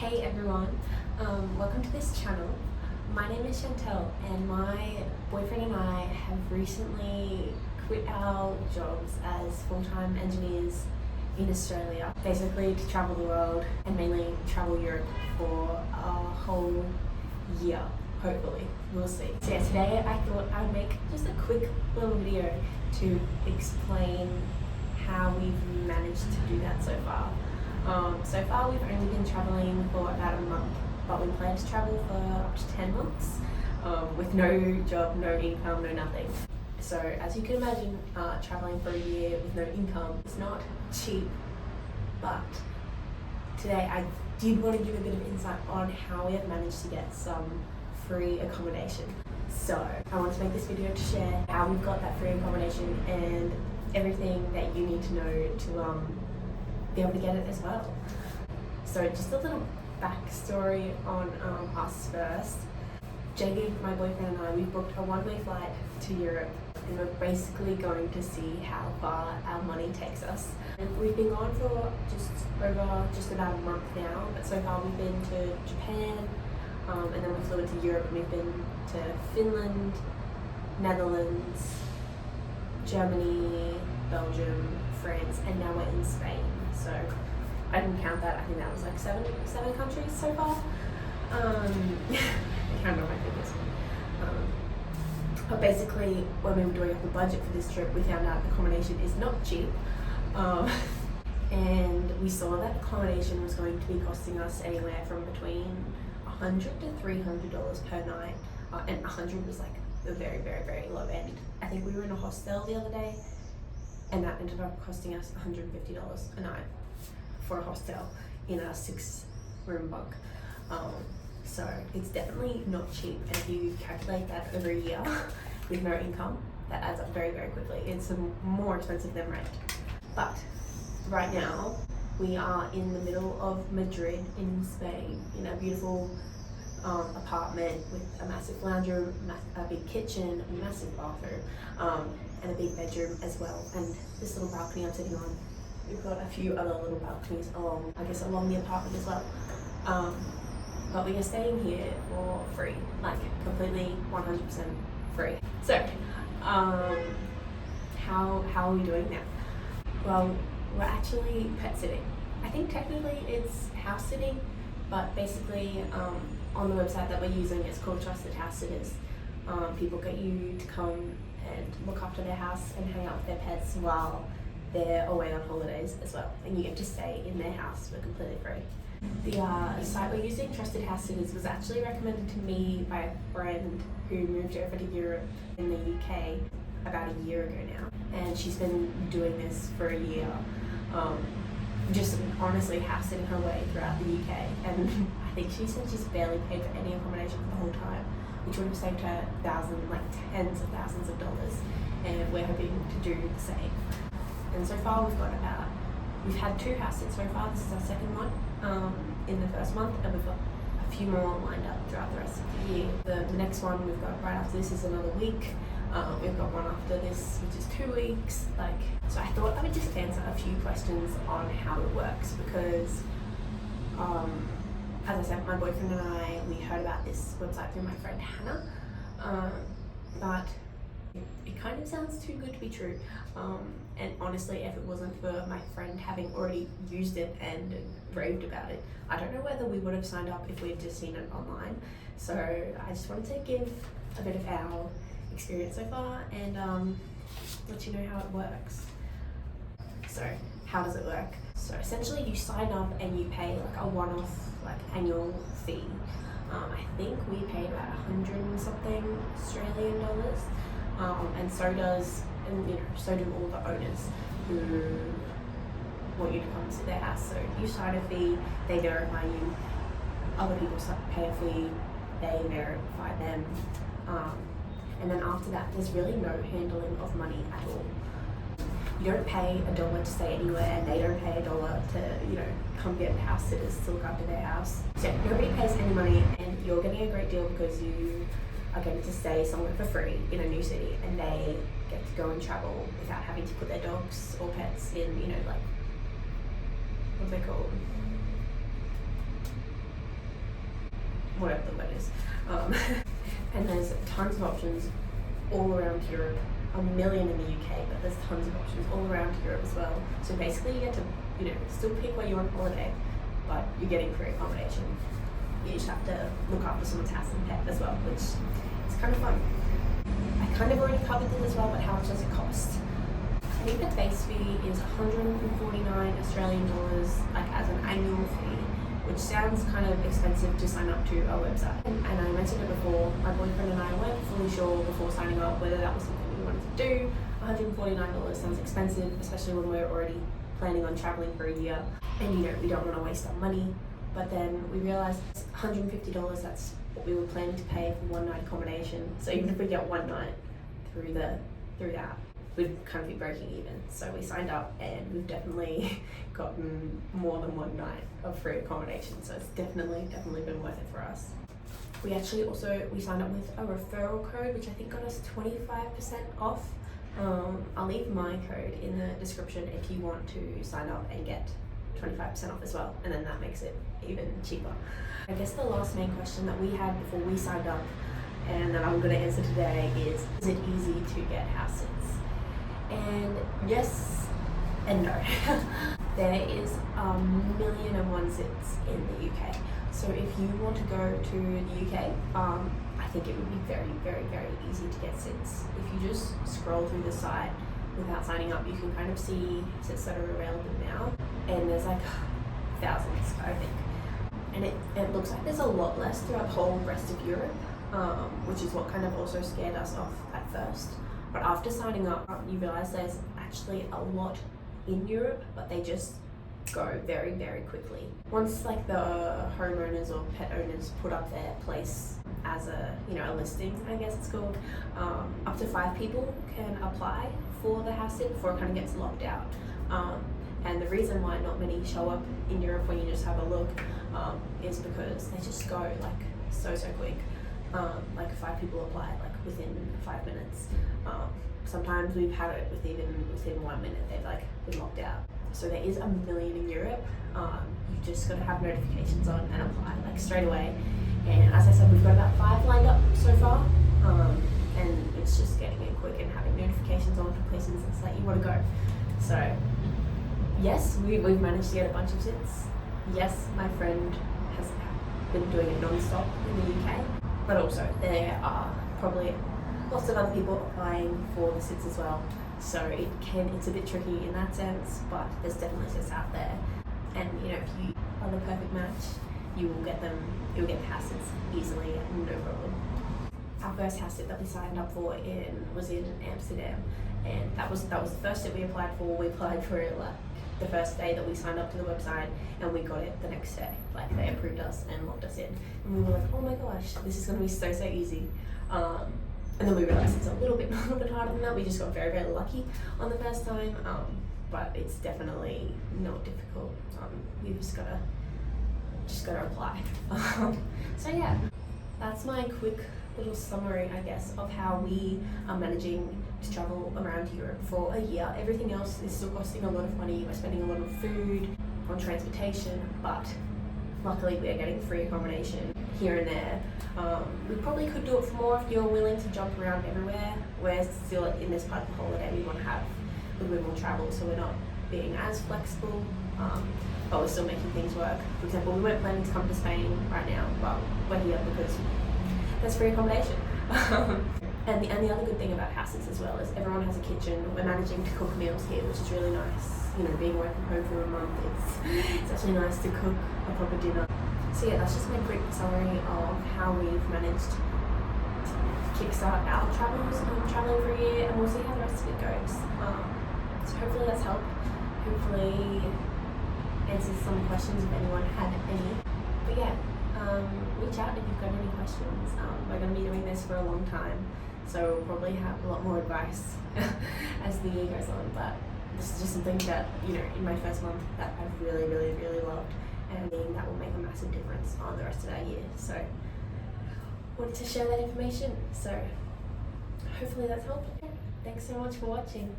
Hey everyone, welcome to this channel. My name is Chantel and my boyfriend and I have recently quit our jobs as full-time engineers in Australia, basically to travel the world and mainly travel Europe for a whole year, hopefully. We'll see. So yeah, today I thought I would make just a quick little video to explain how we've managed to do that so far. So far we've only been travelling for about a month, but we plan to travel for up to 10 months with no job, no income, no nothing. So as you can imagine, travelling for a year with no income is not cheap, but today I did want to give a bit of insight on how we have managed to get some free accommodation. So I want to make this video to share how we've got that free accommodation and everything that you need to know to be able to get it as well. So just a little backstory on us first. Jacob, my boyfriend, and I, we've booked a one-way flight to Europe and we're basically going to see how far our money takes us. And we've been gone for just about a month now, but so far we've been to Japan, and then we flew into Europe and we've been to Finland, Netherlands, Germany, Belgium, France, and now we're in Spain. So I didn't count that. I think that was like seven countries so far. I counted on my fingers. But basically, when we were doing up the budget for this trip, we found out accommodation is not cheap. And we saw that accommodation was going to be costing us anywhere from between $100 to $300 per night. And 100 was like the very, very, very low end. I think we were in a hostel the other day, and that ended up costing us $150 a night for a hostel in a 6-room bunk. So it's definitely not cheap, and if you calculate that over a year with no income, that adds up very, very quickly. It's more expensive than rent. But right now we are in the middle of Madrid in Spain in a beautiful apartment with a massive lounge room, a big kitchen, a massive bathroom, and a big bedroom as well. And this little balcony I'm sitting on, we've got a few other little balconies along the apartment as well. But we are staying here for free, like completely 100% free. So, how are we doing that? Well, we're actually pet sitting. I think technically it's house sitting, but basically on the website that we're using, it's called Trusted House Sitters. People get you to come and look after their house and hang out with their pets while they're away on holidays as well, and you get to stay in their house for completely free. The site we're using, Trusted House Sitters, was actually recommended to me by a friend who moved over to Europe in the UK about a year ago now, and she's been doing this for a year, just honestly house sitting her way throughout the UK, and I think she said she's barely paid for any accommodation for the whole time, which would have saved her tens of thousands of dollars, and we're hoping to do the same. And so far we've had 2 house sits so far. This is our second one in the first month, and we've got a few more lined up throughout the rest of the year. The next one we've got right after this is another week. We've got one after this, which is 2 weeks. So I thought I would just answer a few questions on how it works, because as I said, my boyfriend and I, we heard about this website through my friend Hannah, but it kind of sounds too good to be true. And honestly, if it wasn't for my friend having already used it and raved about it, I don't know whether we would have signed up if we had just seen it online. So I just wanted to give a bit of our experience so far and let you know how it works. So how does it work? So essentially you sign up and you pay like a one-off annual fee. I think we paid about 100 and something Australian dollars, and so do all the owners who want you to come to their house. So you sign a fee, they verify you, other people pay a fee, they verify them, and then after that there's really no handling of money at all. You don't pay $1 to stay anywhere, and they don't pay $1 to, come get house sitters to look after their house. So nobody pays any money, and you're getting a great deal because you are getting to stay somewhere for free in a new city, and they get to go and travel without having to put their dogs or pets in, what are they called? whatever the word is. And there's tons of options all around Europe. A million in the UK, but there's tons of options all around Europe as well. So basically you get to, still pick where you're on holiday, but you're getting free accommodation. You just have to look after someone's house and pet as well, which is kind of fun. I kind of already covered this as well, but how much does it cost? I think the base fee is 149 Australian dollars, like as an annual fee, which sounds kind of expensive to sign up to a website. And I mentioned it before, my boyfriend and I weren't fully sure before signing up whether that was something we wanted to do. $149 sounds expensive, especially when we're already planning on traveling for a year. And we don't want to waste our money. But then we realized $150, that's what we were planning to pay for one night accommodation. So even if we get one night through that, we'd kind of be breaking even. So we signed up and we've definitely gotten more than one night of free accommodation. So it's definitely been worth it for us. We actually we signed up with a referral code, which I think got us 25% off. I'll leave my code in the description if you want to sign up and get 25% off as well, and then that makes it even cheaper. I guess the last main question that we had before we signed up and that I'm going to answer today is it easy to get house sits? And yes and no. There is 1,000,001 sits in the UK. So if you want to go to the UK, I think it would be very, very, very easy to get sits. If you just scroll through the site without signing up, you can kind of see sits that are available now. And there's like thousands, I think. And it looks like there's a lot less throughout the whole rest of Europe, which is what kind of also scared us off at first. But after signing up, you realize there's actually a lot in Europe, but they just go very, very quickly. Once like the homeowners or pet owners put up their place as a listing, I guess it's called, up to 5 people can apply for the house sit before it kind of gets locked out. And the reason why not many show up in Europe when you just have a look is because they just go like so quick. Like 5 people apply like within 5 minutes. Sometimes we've had it within 1 minute they've like been locked out. So there is 1,000,000 in Europe. You just got to have notifications on and apply like straight away. And as I said, we've got about 5 lined up so far. And it's just getting in quick and having notifications on for places that you want to go. So yes, we've managed to get a bunch of sits. Yes, my friend has been doing it non-stop in the UK, but also there are probably lots of other people applying for the sits as well. So it's a bit tricky in that sense, but there's definitely sits out there. And if you are the perfect match, you will get the house sits easily, no problem. Our first house sit that we signed up for was in Amsterdam, and that was the first sit we applied for. We applied for it like the first day that we signed up to the website, and we got it the next day. Like they approved us and locked us in, and we were like, oh my gosh, this is going to be so easy. And then we realized it's a little bit harder than that. We just got very, very lucky on the first time, but it's definitely not difficult. You just gotta apply. So yeah, that's my quick little summary, I guess, of how we are managing to travel around Europe for a year. Everything else is still costing a lot of money. We're spending a lot of food on transportation, but luckily we are getting free accommodation here and there. We probably could do it for more if you're willing to jump around everywhere. We're still in this part of the holiday, we want to have a little bit more travel, so we're not being as flexible, but we're still making things work. For example, we weren't planning to come to Spain right now, but we're here because there's free accommodation. And the other good thing about houses as well is everyone has a kitchen. We're managing to cook meals here, which is really nice. Being away from home for a month, it's actually nice to cook a proper dinner. So yeah, that's just my quick summary of how we've managed to kickstart our travels and traveling for a year, and we'll see how the rest of it goes. So hopefully that's helped. Hopefully answers some questions if anyone had any. But yeah, reach out if you've got any questions. We're going to be doing this for a long time, so we'll probably have a lot more advice as the year goes on. But this is just something that, in my first month that I've really, really, really loved, and that will make a massive difference on the rest of our year. So I wanted to share that information. So hopefully that's helped. Thanks so much for watching.